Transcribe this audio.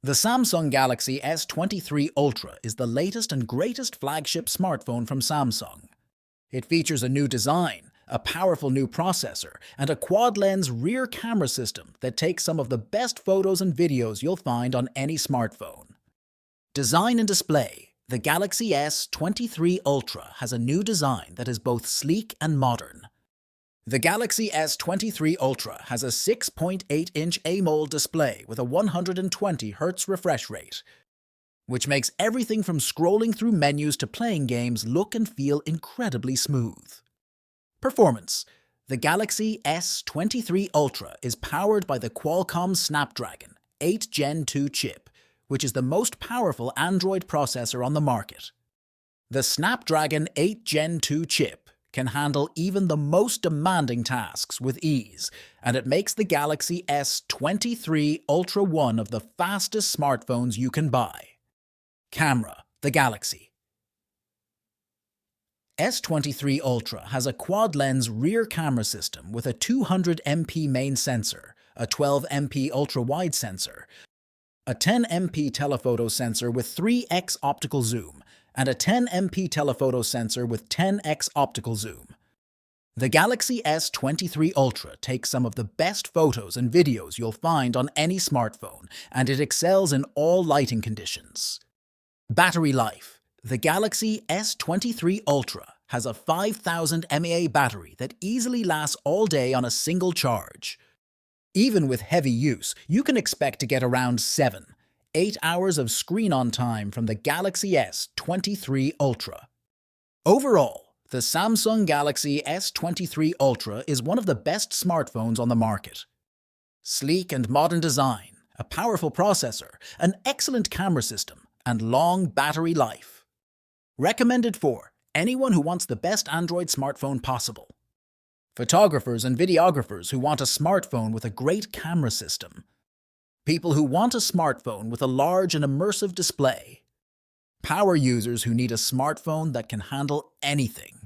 The Samsung Galaxy S23 Ultra is the latest and greatest flagship smartphone from Samsung. It features a new design, a powerful new processor, and a quad-lens rear camera system that takes some of the best photos and videos you'll find on any smartphone. Design and display. The Galaxy S23 Ultra has a new design that is both sleek and modern. The Galaxy S23 Ultra has a 6.8-inch AMOLED display with a 120Hz refresh rate, which makes everything from scrolling through menus to playing games look and feel incredibly smooth. Performance. The Galaxy S23 Ultra is powered by the Qualcomm Snapdragon 8 Gen 2 chip, which is the most powerful Android processor on the market. The Snapdragon 8 Gen 2 chip can handle even the most demanding tasks with ease, and it makes the Galaxy S23 Ultra one of the fastest smartphones you can buy. Camera. The Galaxy S23 Ultra has a quad-lens rear camera system with a 200MP main sensor, a 12MP ultra-wide sensor, a 10MP telephoto sensor with 3x optical zoom, and a 10MP telephoto sensor with 10x optical zoom. The Galaxy S23 Ultra takes some of the best photos and videos you'll find on any smartphone, and it excels in all lighting conditions. Battery life. The Galaxy S23 Ultra has a 5000 mAh battery that easily lasts all day on a single charge. Even with heavy use, you can expect to get around 8 hours of screen-on time from the Galaxy S23 Ultra. Overall, the Samsung Galaxy S23 Ultra is one of the best smartphones on the market. Sleek and modern design, a powerful processor, an excellent camera system, and long battery life. Recommended for anyone who wants the best Android smartphone possible. Photographers and videographers who want a smartphone with a great camera system. People who want a smartphone with a large and immersive display. Power users who need a smartphone that can handle anything.